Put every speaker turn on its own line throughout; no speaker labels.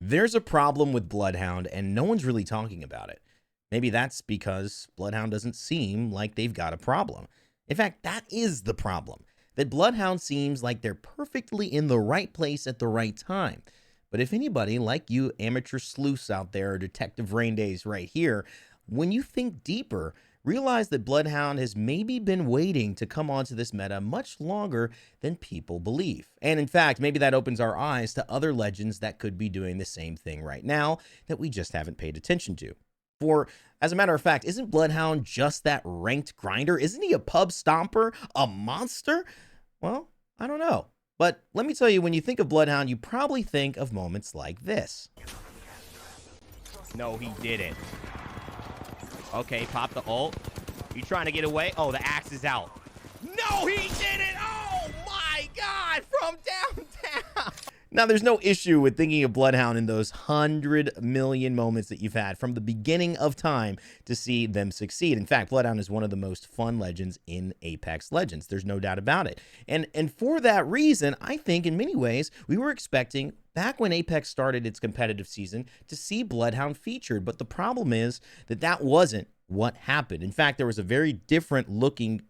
There's a problem with Bloodhound, and no one's really talking about it. Maybe that's because Bloodhound doesn't seem like they've got a problem. In fact, that is the problem. That Bloodhound seems like they're perfectly in the right place at the right time. But if anybody, like you amateur sleuths out there, or Detective Rain Days right here, when you think deeper, realize that Bloodhound has maybe been waiting to come onto this meta much longer than people believe. And in fact, maybe that opens our eyes to other legends that could be doing the same thing right now that we just haven't paid attention to. For, as a matter of fact, isn't Bloodhound just that ranked grinder? Isn't he a pub stomper? A monster? Well, I don't know. But let me tell you, when you think of Bloodhound, you probably think of moments like this. No, he didn't. Okay, pop the ult. You trying to get away? Oh, the axe is out. No, he didn't! Oh my God, from downtown! Now, there's no issue with thinking of Bloodhound in those 100 million moments that you've had from the beginning of time to see them succeed. In fact, Bloodhound is one of the most fun legends in Apex Legends. There's no doubt about it. And for that reason, I think in many ways, we were expecting, back when Apex started its competitive season, to see Bloodhound featured. But the problem is that that wasn't what happened. In fact, there was a very different looking,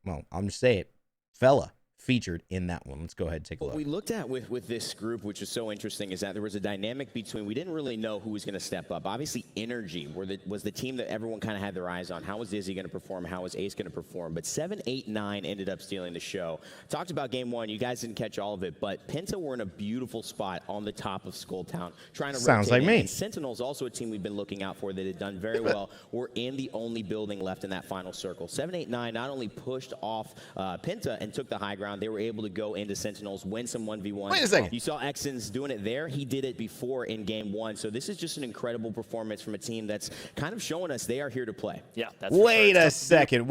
well, I'll just say it, fella featured in that one. Let's go ahead and take a look.
What we looked at with this group, which was so interesting, is that there was a dynamic between, we didn't really know who was going to step up. Obviously, Energy was the team that everyone kind of had their eyes on. How was Izzy going to perform? How was Ace going to perform? But 7, 8, 9 ended up stealing the show. Talked about game one. You guys didn't catch all of it, but Penta were in a beautiful spot on the top of Skulltown, trying to
Sounds like me.
And Sentinel's also a team we've been looking out for that had done very well. We're in the only building left in that final circle. 7, 8, 9 not only pushed off Penta and took the high ground, they were able to go into Sentinels, win some 1v1.
Wait a second.
You saw Exons doing it there. He did it before in game one. So this is just an incredible performance from a team that's kind of showing us they are here to play.
Yeah, that's
Wait a second.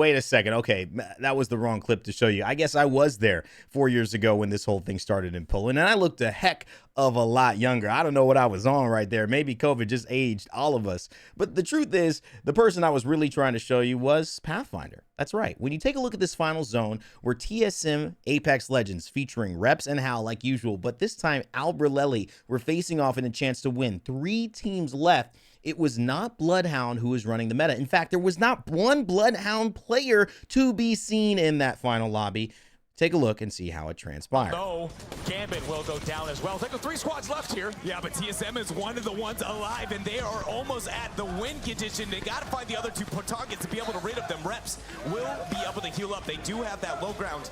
Okay, that was the wrong clip to show you. I guess I was there 4 years ago when this whole thing started in Poland, and I looked a heck of a lot younger. I don't know what I was on right there. Maybe COVID just aged all of us. But the truth is, the person I was really trying to show you was Pathfinder. That's right. When you take a look at this final zone, where TSM Apex Legends featuring Reps and Hal like usual, but this time Albrelelli were facing off in a chance to win. 3 teams left. It was not Bloodhound who was running the meta. In fact, there was not one Bloodhound player to be seen in that final lobby. Take a look and see how it transpired.
No, Gambit will go down as well. Take 3 squads left here. Yeah, but TSM is one of the ones alive, and they are almost at the win condition. They got to find the other 2 targets to be able to rid of them. Reps will be able to heal up. They do have that low ground.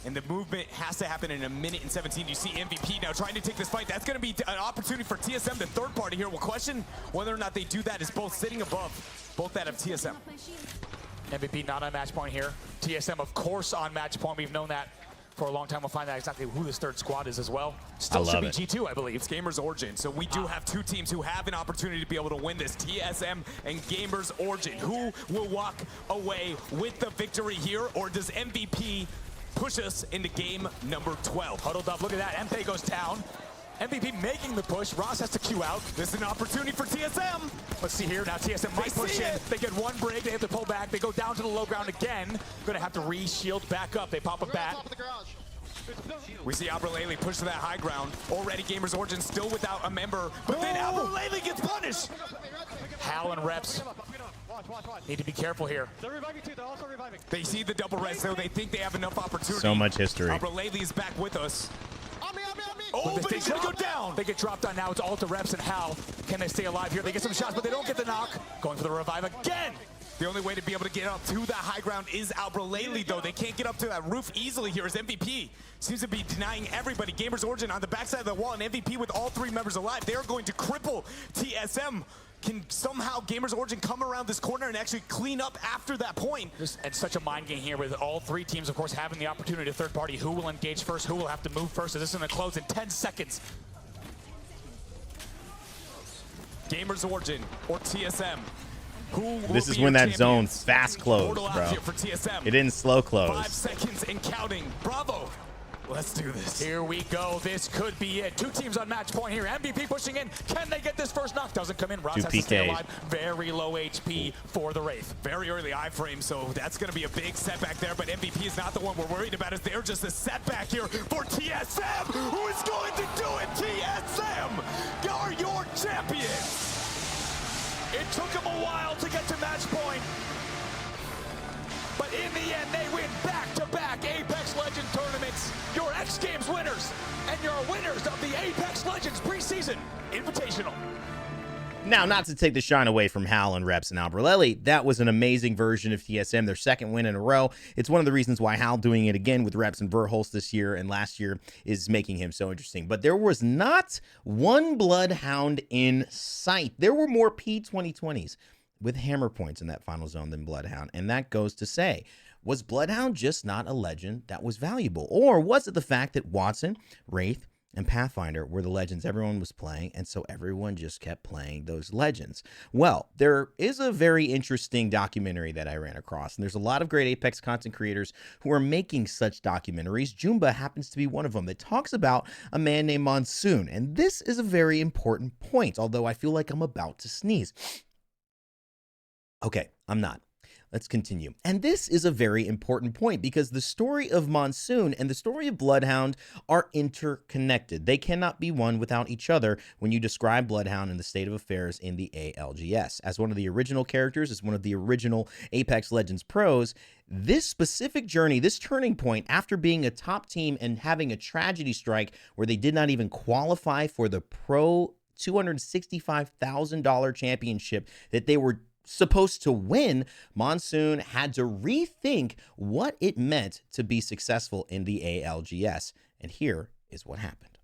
And the movement has to happen in 1:17 minutes. You see MVP now trying to take this fight. That's going to be an opportunity for TSM. The third party here will question whether or not they do that. Is both sitting above both that of TSM. MVP not on match point here. TSM, of course, on match point. We've known that for a long time. We'll find out exactly who this third squad is as well. Still should be G2, I believe. It's Gamers Origin. So we do have 2 teams who have an opportunity to be able to win this. TSM and Gamers Origin. Who will walk away with the victory here? Or does MVP push us into game number 12? Huddled up, look at that. MP goes down. MVP making the push. Ross has to queue out. This is an opportunity for TSM. Let's see here. Now TSM might push in. They get 1 break. They have to pull back. They go down to the low ground again. Going to have to re-shield back up. They pop a bat. We see Albrelelli push to that high ground. Already Gamers Origin still without a member. But then Albrelelli gets punished. Hal and Reps need to be careful here.
They're reviving too. They're also reviving.
They see the double res, so they think they have enough opportunity.
So much history.
Albrelelli is back with us.
On me.
Oh, but he's gonna go down. They get dropped on now. It's all to Reps and Hal. Can they stay alive here? They get some shots, but they don't get the knock. Going for the revive again. The only way to be able to get up to the high ground is Albrelelli, though. They can't get up to that roof easily here as MVP seems to be denying everybody. Gamers Origin on the backside of the wall, and MVP with all 3 members alive. They are going to cripple TSM. Can somehow Gamers Origin come around this corner and actually clean up after that point? And such a mind game here with all 3 teams, of course, having the opportunity to third party. Who will engage first? Who will have to move first? This is going to close in 10 seconds. Gamers Origin or TSM.
This is when that zone fast closed, bro.
For TSM.
It didn't slow close.
5 seconds and counting. Bravo. let's do this. Here we go. This could be it. Two teams on match point here. MVP pushing in. Can they get this first knock? Doesn't come in. Ross has to stay alive. Very low HP for the Wraith. Very early iframe, so that's going to be a big setback there, but MVP is not the one we're worried about, as they're just a setback here for TSM. Who is going to do it? TSM are your champions. It took them a while to get to match point, but in the end, they win back-to-back Apex Legends tournaments. Your X Games winners and your winners of the Apex Legends preseason Invitational.
Now, not to take the shine away from Hal and Reps and Albrelelli, that was an amazing version of TSM, their second win in a row. It's one of the reasons why Hal doing it again with Reps and Verhulst this year and last year is making him so interesting. But there was not one Bloodhound in sight. There were more P2020s with hammer points in that final zone than Bloodhound, and that goes to say, was Bloodhound just not a legend that was valuable? Or was it the fact that Watson, Wraith, and Pathfinder were the legends everyone was playing, and so everyone just kept playing those legends? Well, there is a very interesting documentary that I ran across, and there's a lot of great Apex content creators who are making such documentaries. Jumba happens to be one of them that talks about a man named Monsoon, and this is a very important point, although I feel like I'm about to sneeze. Okay, I'm not. Let's continue. And this is a very important point because the story of Monsoon and the story of Bloodhound are interconnected. They cannot be one without each other when you describe Bloodhound and the state of affairs in the ALGS. As one of the original characters, as one of the original Apex Legends pros, this specific journey, this turning point after being a top team and having a tragedy strike where they did not even qualify for the pro $265,000 championship that they were supposed to win, Monsoon had to rethink what it meant to be successful in the ALGS. And here is what happened.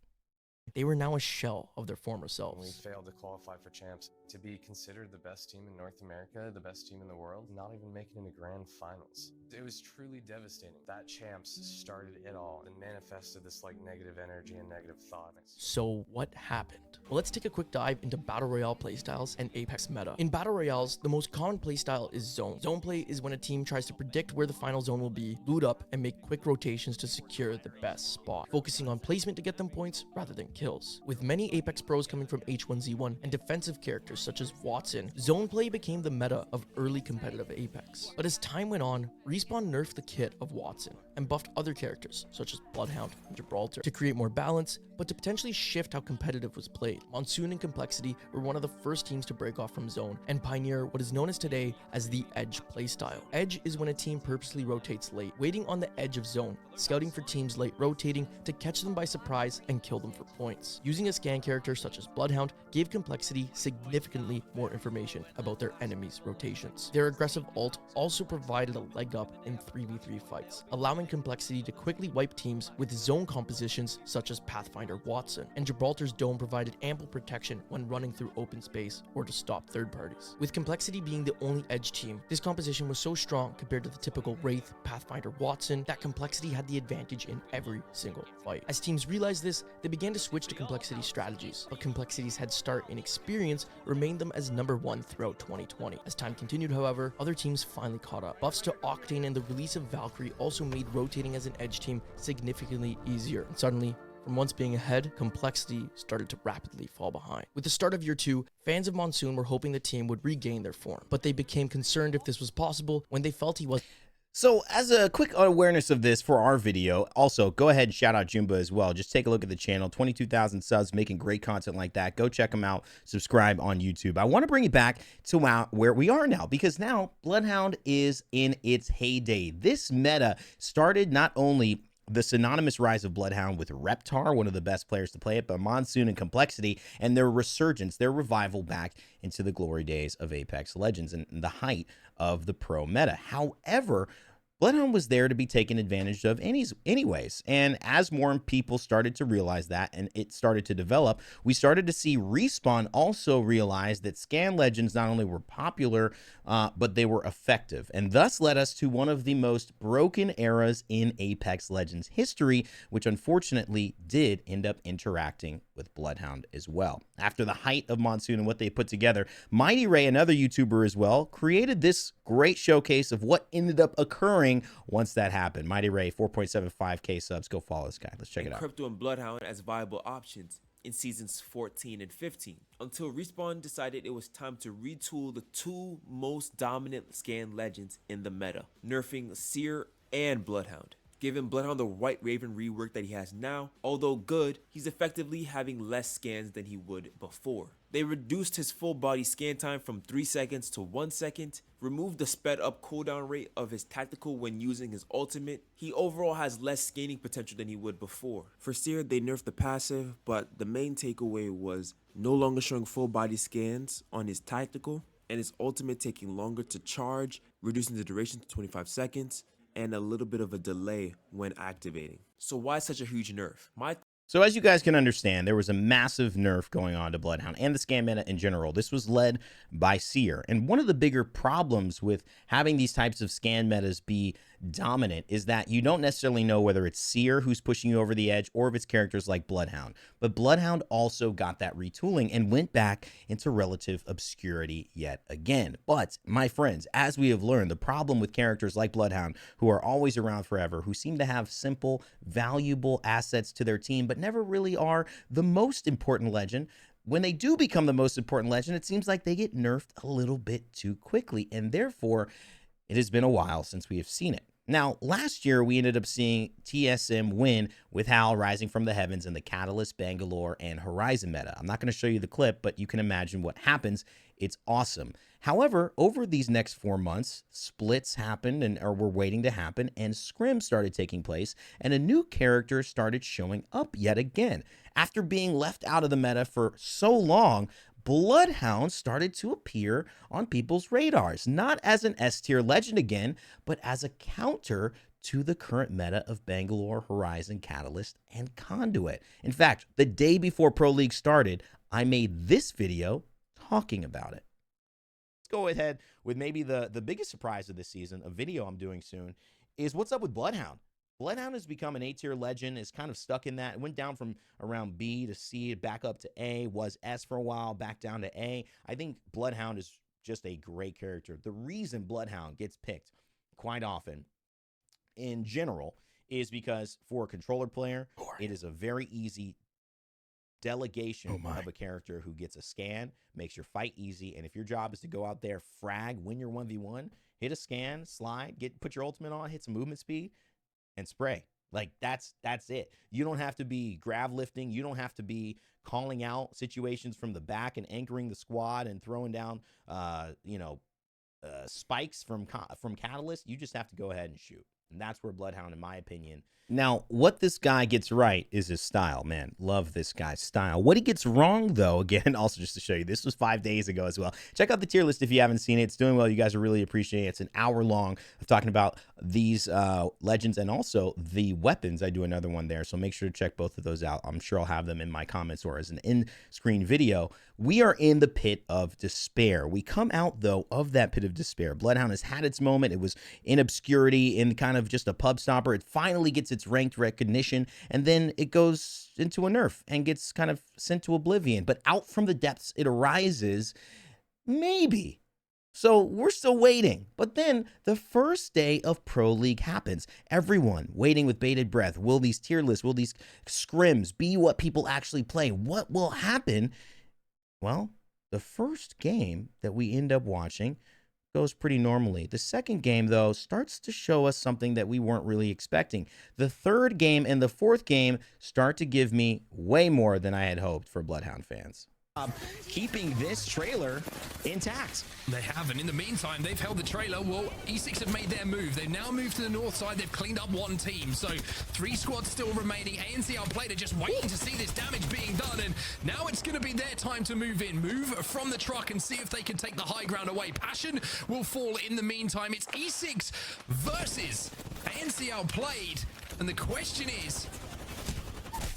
They were now a shell of their former selves.
We failed to qualify for champs. To be considered the best team in North America, the best team in the world, not even making it into grand finals. It was truly devastating. That champs started it all and manifested this like negative energy and negative thought.
So what happened? Well, let's take a quick dive into Battle Royale playstyles and Apex meta. In Battle Royales, the most common playstyle is zone. Zone play is when a team tries to predict where the final zone will be, loot up, and make quick rotations to secure the best spot, focusing on placement to get them points rather than kills. With many Apex pros coming from H1Z1 and defensive characters such as Watson, zone play became the meta of early competitive Apex. But as time went on, Respawn nerfed the kit of Watson and buffed other characters such as Bloodhound and Gibraltar to create more balance, but to potentially shift how competitive was played. Monsoon and Complexity were one of the first teams to break off from zone and pioneer what is known as today as the Edge playstyle. Edge is when a team purposely rotates late, waiting on the edge of zone, scouting for teams late rotating to catch them by surprise and kill them for points. Using a scan character such as Bloodhound gave Complexity significantly more information about their enemies' rotations. Their aggressive ult also provided a leg up in 3v3 fights, allowing Complexity to quickly wipe teams with zone compositions such as Pathfinder Watson, and Gibraltar's dome provided ample protection when running through open space or to stop third parties. With Complexity being the only edge team, this composition was so strong compared to the typical Wraith, Pathfinder Watson that Complexity had the advantage in every single fight. As teams realized this, they began to switch to Complexity strategies, but Complexity's head start in experience remained them as #1 throughout 2020. As time continued, however, other teams finally caught up. Buffs to Octane and the release of Valkyrie also made rotating as an edge team significantly easier, and suddenly, from once being ahead, Complexity started to rapidly fall behind. With the start of year 2, fans of Monsoon were hoping the team would regain their form, but they became concerned if this was possible when they felt he was.
So as a quick awareness of this for our video, also go ahead and shout out Jumba as well. Just take a look at the channel, 22,000 subs, making great content like that. Go check them out, subscribe on YouTube. I want to bring it back to where we are now, because now Bloodhound is in its heyday. This meta started not only the synonymous rise of Bloodhound with Reptar, one of the best players to play it, but Monsoon and Complexity, and their resurgence, their revival back into the glory days of Apex Legends and the height of the pro meta. However, Bloodhound was there to be taken advantage of anyways, and as more people started to realize that and it started to develop, we started to see Respawn also realize that scan legends not only were popular, but they were effective, and thus led us to one of the most broken eras in Apex Legends history, which unfortunately did end up interacting with Bloodhound as well. After the height of Monsoon and what they put together, Mighty Ray, another YouTuber as well, created this great showcase of what ended up occurring cheering once that happened. Mighty Ray, 4.75K subs. Go follow this guy. Let's check it out.
Crypto and Bloodhound as viable options in seasons 14 and 15, until Respawn decided it was time to retool the two most dominant scan legends in the meta, nerfing Seer and Bloodhound. Giving Bloodhound the White Raven rework that he has now, although good, he's effectively having less scans than he would before. They reduced his full body scan time from 3 seconds to 1 second, removed the sped up cooldown rate of his tactical when using his ultimate. He overall has less scaling potential than he would before. For Seer, they nerfed the passive, but the main takeaway was no longer showing full body scans on his tactical, and his ultimate taking longer to charge, reducing the duration to 25 seconds, and a little bit of a delay when activating. So why such a huge nerf?
So as you guys can understand, there was a massive nerf going on to Bloodhound and the scan meta in general. This was led by Seer. And one of the bigger problems with having these types of scan metas be dominant is that you don't necessarily know whether it's Seer who's pushing you over the edge or if it's characters like Bloodhound. But Bloodhound also got that retooling and went back into relative obscurity yet again. But my friends, as we have learned, the problem with characters like Bloodhound, who are always around forever, who seem to have simple, valuable assets to their team, but never really are the most important legend. When they do become the most important legend, it seems like they get nerfed a little bit too quickly, and therefore it has been a while since we have seen it. Now, last year, we ended up seeing TSM win with Hal rising from the heavens in the Catalyst, Bangalore, and Horizon meta. I'm not going to show you the clip, but you can imagine what happens. It's awesome. However, over these next 4 months, splits happened or were waiting to happen, and scrims started taking place, and a new character started showing up yet again. After being left out of the meta for so long, Bloodhound started to appear on people's radars, not as an S-tier legend again, but as a counter to the current meta of Bangalore, Horizon, Catalyst, and Conduit. In fact, the day before Pro League started, I made this video talking about it. Let's go ahead with maybe the biggest surprise of this season, a video I'm doing soon, is what's up with Bloodhound. Bloodhound has become an A-tier legend, is kind of stuck in that. It went down from around B to C, back up to A, was S for a while, back down to A. I think Bloodhound is just a great character. The reason Bloodhound gets picked quite often in general is because for a controller player, it is a very easy delegation of a character who gets a scan, makes your fight easy, and if your job is to go out there, frag, win your 1v1, hit a scan, slide, put your ultimate on, hit some movement speed, and spray. Like that's it. You don't have to be grav lifting. You don't have to be calling out situations from the back and anchoring the squad and throwing down, spikes from Catalyst. You just have to go ahead and shoot. And that's where Bloodhound, in my opinion. Now, what this guy gets right is his style, man. Love this guy's style. What he gets wrong, though, again, also just to show you, this was 5 days ago as well. Check out the tier list if you haven't seen it. It's doing well. You guys are really appreciate it. It's an hour long of talking about these legends and also the weapons. I do another one there, so make sure to check both of those out. I'm sure I'll have them in my comments or as an in-screen video. We are in the pit of despair. We come out, though, of that pit of despair. Bloodhound has had its moment. It was in obscurity, in kind of just a pub stopper. It finally gets its ranked recognition, and then it goes into a nerf and gets kind of sent to oblivion. But out from the depths it arises, maybe. So we're still waiting. But then the first day of Pro League happens. Everyone waiting with bated breath. Will these tier lists, will these scrims be what people actually play? What will happen? Well, the first game that we end up watching goes pretty normally. The second game, though, starts to show us something that we weren't really expecting. The third game and the fourth game start to give me way more than I had hoped for Bloodhound fans.
Keeping this trailer intact.
They have, and in the meantime, they've held the trailer. Well, E6 have made their move. They've now moved to the north side. They've cleaned up one team. So 3 squads still remaining. ANC played are just waiting to see this damage being done. And now it's going to be their time to move in. Move from the truck and see if they can take the high ground away. Passion will fall in the meantime. It's E6 versus ANC played. And the question is,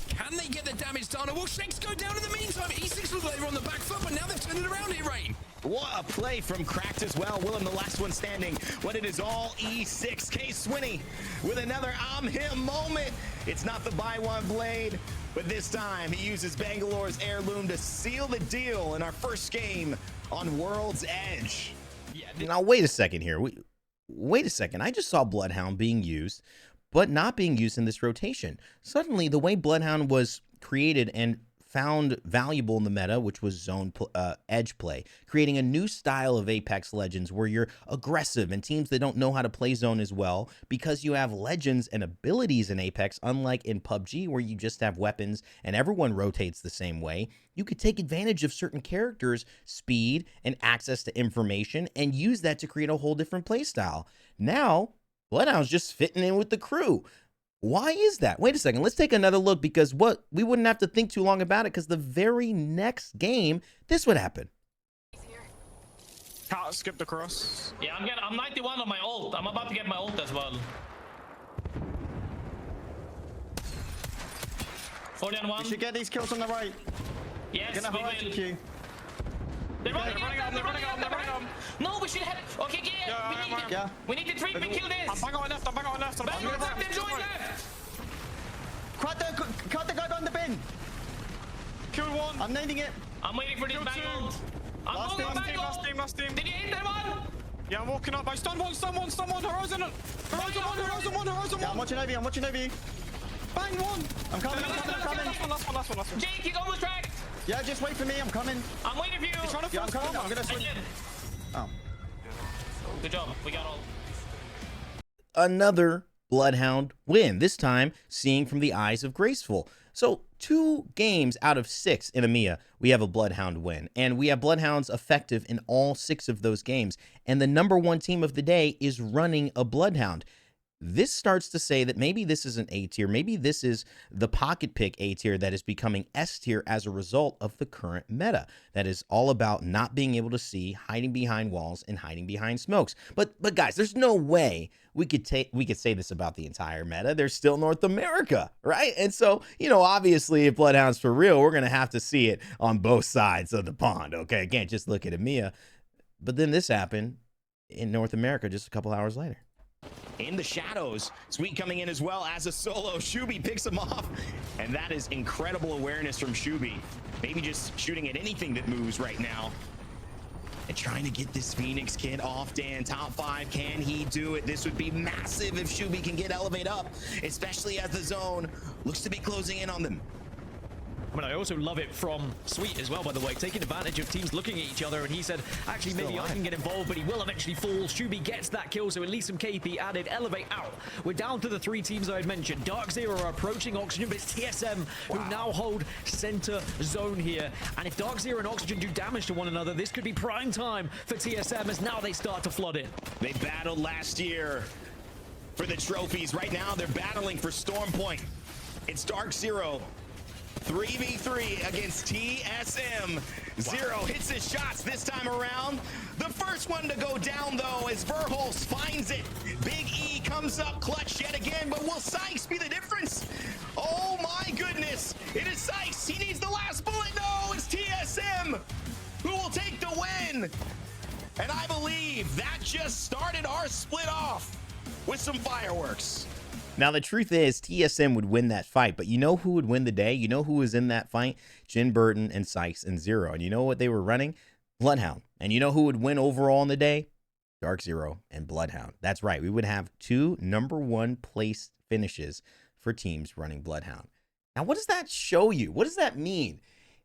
can they get the damage done? Or will Shakes go down in the meantime? E6 was later on the back foot, but now they've turned it around here, Rain.
What a play from Cracked as well. Willem, the last one standing, but it is all E6. K Swinney with another I'm him moment. It's not the buy one blade, but this time he uses Bangalore's heirloom to seal the deal in our first game on World's Edge.
Now, wait a second here. wait a second, I just saw Bloodhound being used, but not being used in this rotation. Suddenly, the way Bloodhound was created and found valuable in the meta, which was edge play, creating a new style of Apex Legends where you're aggressive and teams that don't know how to play zone as well, because you have legends and abilities in Apex, unlike in PUBG where you just have weapons and everyone rotates the same way. You could take advantage of certain characters' speed and access to information and use that to create a whole different playstyle. Now, Bloodhound's just fitting in with the crew. Why is that? Wait a second. Let's take another look, because we wouldn't have to think too long about it, because the very next game, this would happen.
Can't skip the cross.
Yeah, I'm 91 on my ult. I'm about to get my ult as well. 40 on 1.
You should get these kills on the right.
Yes,
Gonna
we
hold
will.
Q.
They're running up. No, we should have. Okay, we need to treat and kill this.
I'm bang on left.
Bang on left, then join left.
Cut the guy on the bin. Kill one. I'm nading it.
I'm waiting for this bang ult. I'm going bang ult.
Last team.
Did you hit that one?
Yeah, I'm walking up. I stun one. Horizon 1. Yeah, I'm watching AV. Bang one. I'm coming. Last one.
Jake, he's almost tracked.
Yeah, just wait for me. I'm coming.
I'm waiting for you.
He's trying to
I'm
coming. I'm gonna swing. Oh.
Good job. We got all.
Another Bloodhound win, this time seeing from the eyes of Graceful. So 2 games out of 6 in EMEA, we have a Bloodhound win. And we have Bloodhounds effective in all 6 of those games. And the #1 team of the day is running a Bloodhound. This starts to say that maybe this is an A tier. Maybe this is the pocket pick A tier that is becoming S tier as a result of the current meta. That is all about not being able to see, hiding behind walls, and hiding behind smokes. But guys, there's no way we could say this about the entire meta. There's still North America, right? And so, obviously, if Bloodhound's for real, we're gonna have to see it on both sides of the pond. Okay, can't just look at EMEA. But then this happened in North America just a couple hours later.
In the shadows, Sweet coming in as well as a solo. Shuby picks him off, and that is incredible awareness from Shuby. Maybe just shooting at anything that moves right now. And trying to get this Phoenix kid off Dan. Top 5, can he do it? This would be massive if Shuby can get Elevate up, especially as the zone looks to be closing in on them.
I mean, I also love it from Sweet as well, by the way, taking advantage of teams looking at each other, and he said, actually, maybe I can get involved, but he will eventually fall. Shuby gets that kill, so at least some KP added. Elevate out. We're down to the 3 teams I had mentioned. Dark Zero are approaching Oxygen, but it's TSM who now hold center zone here. And if Dark Zero and Oxygen do damage to one another, this could be prime time for TSM as now they start to flood in.
They battled last year for the trophies. Right now, they're battling for Storm Point. It's Dark Zero 3v3 against TSM. Zero hits his shots this time around. The first one to go down, though, as Verholz finds it. Big E comes up clutch yet again, but will Sykes be the difference? Oh my goodness, it is Sykes. He needs the last bullet. No, it's TSM who will take the win. And I believe that just started our split off with some fireworks.
Now, the truth is, TSM would win that fight, but you know who would win the day? You know who was in that fight? Jin Burton and Sykes and Zero. And you know what they were running? Bloodhound. And you know who would win overall in the day? Dark Zero and Bloodhound. That's right. We would have 2 #1 place finishes for teams running Bloodhound. Now, what does that show you? What does that mean?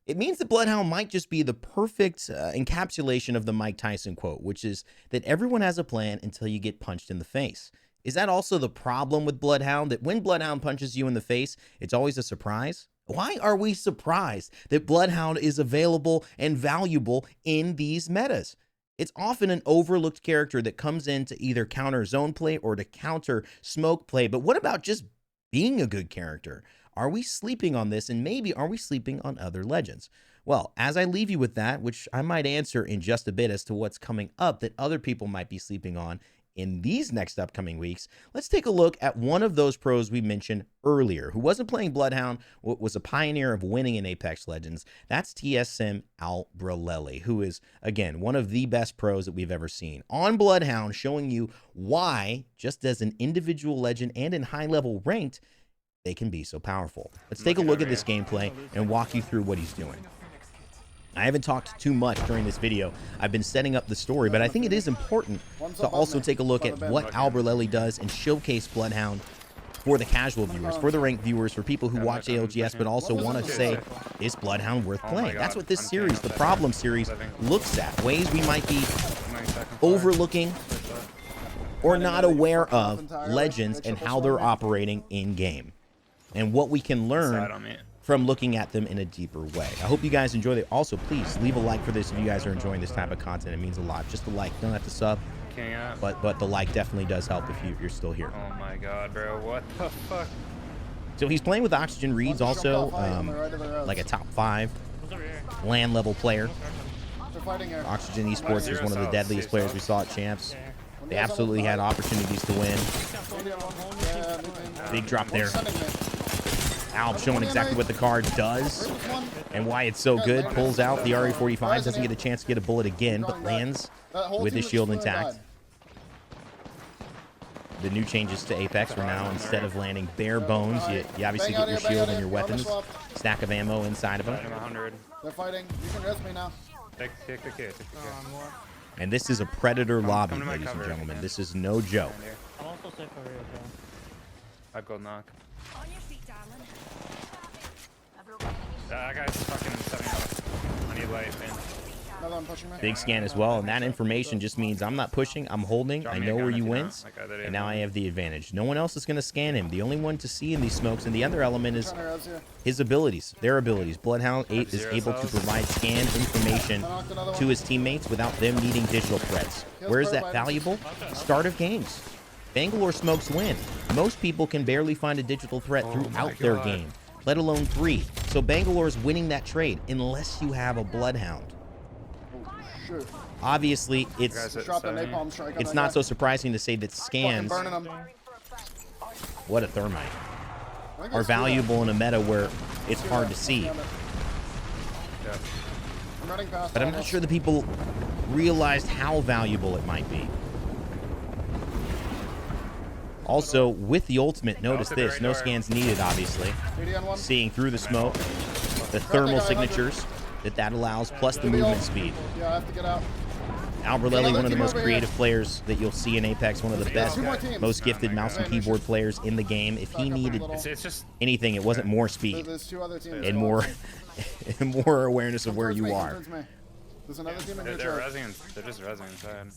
It means that Bloodhound might just be the perfect encapsulation of the Mike Tyson quote, which is that everyone has a plan until you get punched in the face. Is that also the problem with Bloodhound, that when Bloodhound punches you in the face, it's always a surprise? Why are we surprised that Bloodhound is available and valuable in these metas? It's often an overlooked character that comes in to either counter zone play or to counter smoke play. But what about just being a good character? Are we sleeping on this, and maybe are we sleeping on other legends? Well, as I leave you with that, which I might answer in just a bit as to what's coming up that other people might be sleeping on in these next upcoming weeks, let's take a look at one of those pros we mentioned earlier, who wasn't playing Bloodhound, was a pioneer of winning in Apex Legends. That's TSM Albreleli, who is, again, one of the best pros that we've ever seen. On Bloodhound, showing you why, just as an individual legend and in high-level ranked, they can be so powerful. Let's take a look at this gameplay and walk you through what he's doing. I haven't talked too much during this video. I've been setting up the story, but I think it is important to also take a look at what Alberlelli does and showcase Bloodhound for the casual viewers, for the ranked viewers, for people who watch ALGS but also want to say, is Bloodhound worth playing? That's what this series, the Problem series, looks at. Ways we might be overlooking or not aware of Legends and how they're operating in-game, and what we can learn from looking at them in a deeper way. I hope you guys enjoy it. Also, please leave a like for this if you guys are enjoying this type of content. It means a lot. Just a like. Don't have to sub, but the like definitely does help if you're still here.
Oh my god, bro. What the fuck?
So he's playing with Oxygen Reeds, also like a top 5 LAN level player. Oxygen Esports is one of the deadliest players we saw at Champs. They absolutely had opportunities to win. Big drop there. Alb showing exactly what the card does and why it's so good. Pulls out the RE45, doesn't get a chance to get a bullet again, but lands with his shield intact. The new changes to Apex were now, instead of landing bare bones, you obviously get your shield and your weapons. Stack of ammo inside of them.
They're fighting. You can res me now.
Take the kid.
And this is a Predator lobby, ladies and gentlemen. This is no joke.
I'm also safe over here, okay? I've got knock. That guy's fucking setting up. I need light, man.
Big scan as well, and that information just means I'm not pushing, I'm holding, I know where you went, and now I have the advantage. No one else is going to scan him. The only one to see in these smokes, and the other element is his abilities, their abilities. Bloodhound 8 is able to provide scan information to his teammates without them needing digital threats. Where is that valuable? Start of games. Bangalore smokes win. Most people can barely find a digital threat throughout their game, let alone 3. So Bangalore is winning that trade unless you have a Bloodhound. Obviously, it's not so surprising to say that scans, what a thermite, are valuable in a meta where it's hard to see. But I'm not sure that people realized how valuable it might be. Also, with the ultimate, notice this, no scans needed, obviously. Seeing through the smoke, the thermal signatures that allows, plus the movement speed.
Yeah, I have to get out.
Alberlelli, one of the most creative players that you'll see in Apex, one of the best, most gifted mouse and keyboard players in the game. If he needed anything, it wasn't more speed and more awareness of where you are.
There's another team in
They're just rezzing inside.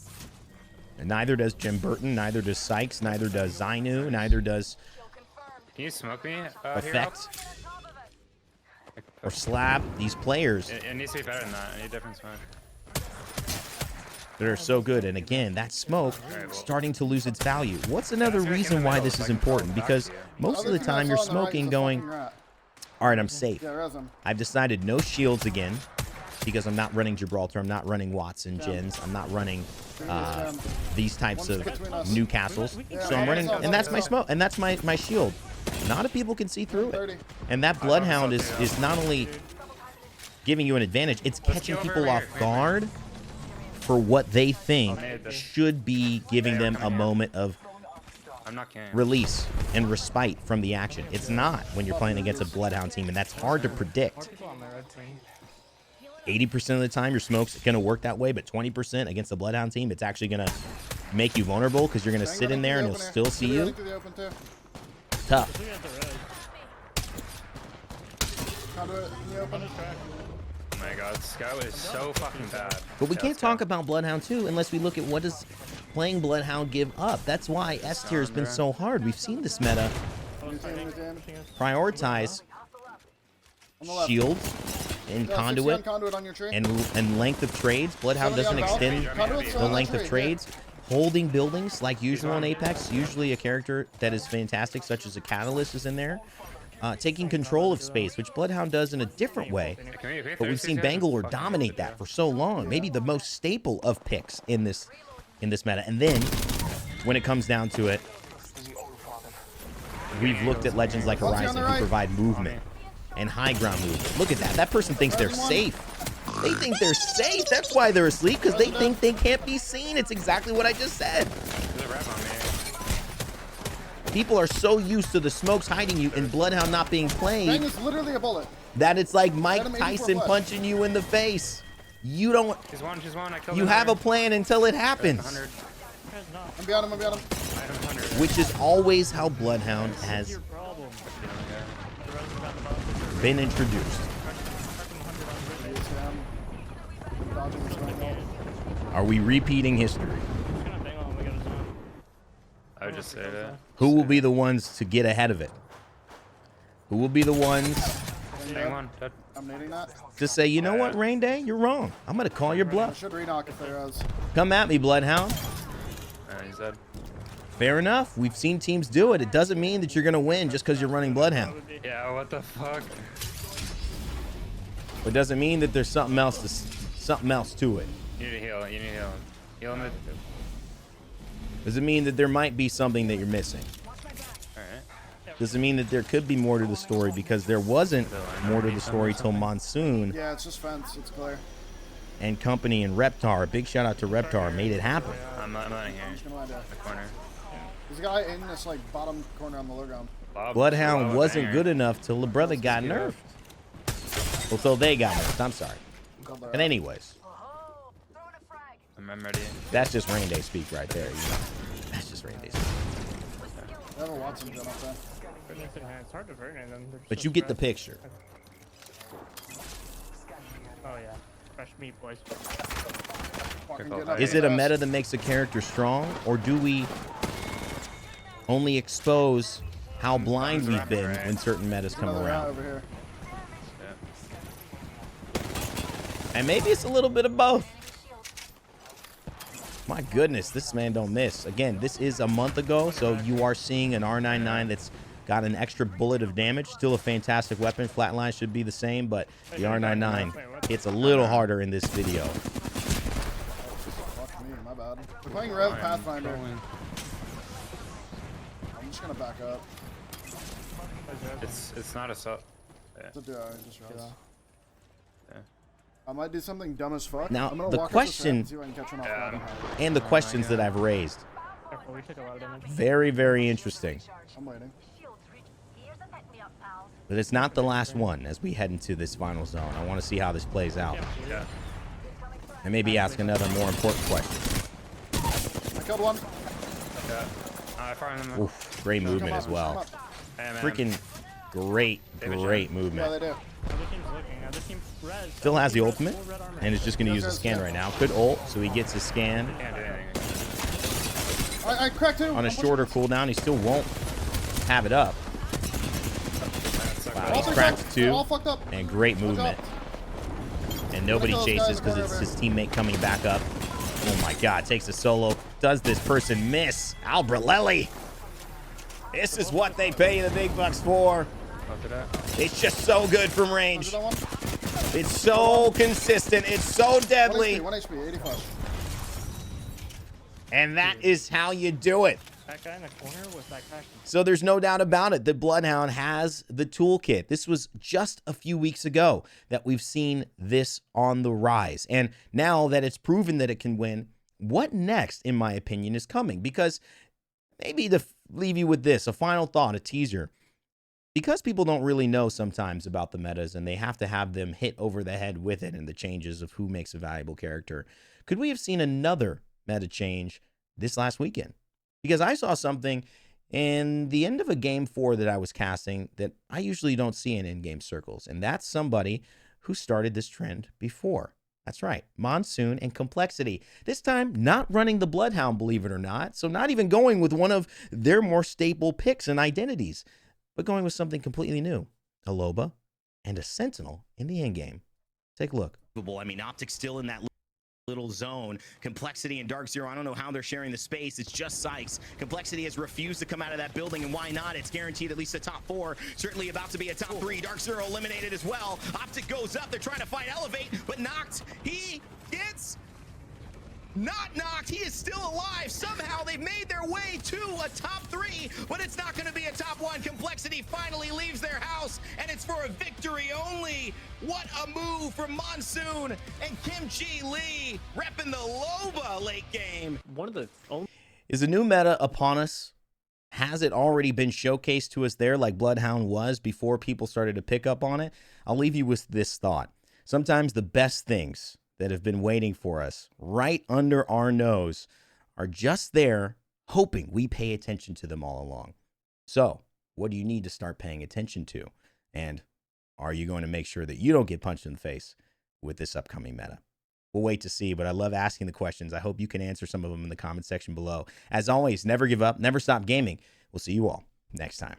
And neither does Jim Burton, neither does Sykes, neither does Zainu, neither does
Can you smoke me?
Effect or Slab. These players,
it needs to be better than that. I need different smoke.
that are so good. And again, that smoke starting to lose its value. What's another reason why this is important? Because most of the time you're smoking going, all right, I'm safe. I've decided no shields again because I'm not running Gibraltar. I'm not running Watson Gens. I'm not running these types of Newcastles. So I'm running, and that's my smoke, and that's my shield. Not if people can see through it. And that Bloodhound is not only giving you an advantage, it's catching people off guard for what they think should be giving them a moment of release and respite from the action. It's not when you're playing against a Bloodhound team, and that's hard to predict. 80% of the time your smoke's going to work that way, but 20% against the Bloodhound team, it's actually going to make you vulnerable because you're going to sit in there and he'll still see you. Tough.
Oh my god, Scout is so fucking bad.
But we can't talk about Bloodhound 2 unless we look at what does playing Bloodhound give up. That's why S tier has been so hard. We've seen this meta prioritize shields and conduit and length of trades. Bloodhound doesn't extend the length of trades. Holding buildings like usual in Apex, usually a character that is fantastic, such as a Catalyst, is in there. Taking control of space, which Bloodhound does in a different way. But we've seen Bangalore dominate that for so long. Maybe the most staple of picks in this meta. And then, when it comes down to it, we've looked at legends like Horizon who provide movement and high ground movement. Look at that. That person thinks they're safe. They think they're safe. That's why they're asleep, because they think they can't be seen. It's exactly what I just said. People are so used to the smokes hiding you and Bloodhound not being played.
Bang is literally a bullet.
That it's like Mike Tyson punching you in the face. You don't.
She's one. I killed
You have a plan until it happens.
I'm behind him.
Which is always how Bloodhound has been introduced. Are we repeating history?
I would just say that.
Who will be the ones to get ahead of it? Who will be the ones
I'm nading that.
to say, you know what, Rain Day, you're wrong. I'm going to call your
I
bluff.
should re-knock if there is.
Come at me, Bloodhound.
He's dead.
Fair enough. We've seen teams do it. It doesn't mean that you're going to win just because you're running Bloodhound.
Yeah, what the fuck?
It doesn't mean that there's something else to it.
You need to heal. You need to heal him. Heal him.
Does it mean that there might be something that you're missing? Does it mean that there could be more to the story because there wasn't more to the story till Monsoon
Yeah, it's just fence. It's clear.
and company and Reptar? A big shout out to Reptar, made it happen.
I'm not here.
I'm just gonna land there.
The corner.
There's a guy in this like bottom corner on the low ground.
Bloodhound wasn't good enough till the brother got nerfed. Well, till they got nerfed. I'm sorry. And anyways,
I'm ready.
that's just Rain Day speak right there. You know? That's just Rain Day speak.
I have a Watson gun up there.
It's hard to burn them.
But you get the picture.
Oh yeah, fresh meat, boys.
Is it a meta that makes a character strong, or do we only expose how blind we've been when certain metas come around?
Over here.
And maybe it's a little bit of both. My goodness, this man don't miss. Again, this is a month ago, so you are seeing an R99 that's got an extra bullet of damage. Still a fantastic weapon. Flatline should be the same, but the R99 hits a little harder in this video.
Fuck me, my bad. We're playing Rev Pathfinder. I'm just gonna back up.
It's not a sub.
It's a duo, I just realized. I might do something dumb as fuck.
Now,
I'm gonna
the
walk
question
up to see if I can catch one off guard.
and the questions that I've raised, very, very interesting.
I'm waiting.
But it's not the last one as we head into this final zone. I want to see how this plays out.
Yeah.
And maybe ask another more important question.
I killed one.
Yeah. I fired them.
Oof, great movement as well.
Hey, man.
Freaking great
Yeah,
movement.
they do.
Still has the ultimate and is just going to use a scan right now. Could ult, so he gets his scan
Can't do anything.
I cracked two.
on a shorter cooldown. He still won't have it up. Wow, he's cracked two.
All fucked up.
And great movement. And nobody chases because it's his teammate coming back up. Oh my god, takes a solo. Does this person miss? Albrelelli. This is what they pay the big bucks for. It's just so good from range. It's so consistent. It's so deadly.
1 HP, 85.
And that is how you do it.
That guy in the corner was that crack.
So there's no doubt about it that Bloodhound has the toolkit. This was just a few weeks ago that we've seen this on the rise. And now that it's proven that it can win, what next, in my opinion, is coming? Because maybe to leave you with this, a final thought, a teaser. Because people don't really know sometimes about the metas and they have to have them hit over the head with it and the changes of who makes a valuable character, could we have seen another meta change this last weekend? Because I saw something in the end of a game 4 that I was casting that I usually don't see in in-game circles. And that's somebody who started this trend before. That's right, Monsoon and Complexity. This time, not running the Bloodhound, believe it or not. So not even going with one of their more staple picks and identities, but going with something completely new. A Loba and a Sentinel in the end game. Take a look.
I mean, Optic still in that little zone. Complexity and Dark Zero, I don't know how they're sharing the space. It's just Sykes. Complexity has refused to come out of that building, and why not? It's guaranteed at least a top 4. Certainly about to be a top 3. Dark Zero eliminated as well. Optic goes up. They're trying to find Elevate, but knocked. He gets not knocked. He is still alive. Somehow they've made their way to a top 3, but it's not going to be a top 1. Complexity finally leaves their house, and it's for a victory only. What a move from Monsoon and Kimchi Lee repping the Loba late game.
One of the only
Is a new meta upon us? Has it already been showcased to us there like Bloodhound was before people started to pick up on it? I'll leave you with this thought. Sometimes the best things that have been waiting for us right under our nose are just there, hoping we pay attention to them all along. So, what do you need to start paying attention to? And are you going to make sure that you don't get punched in the face with this upcoming meta? We'll wait to see, but I love asking the questions. I hope you can answer some of them in the comment section below. As always, never give up, never stop gaming. We'll see you all next time.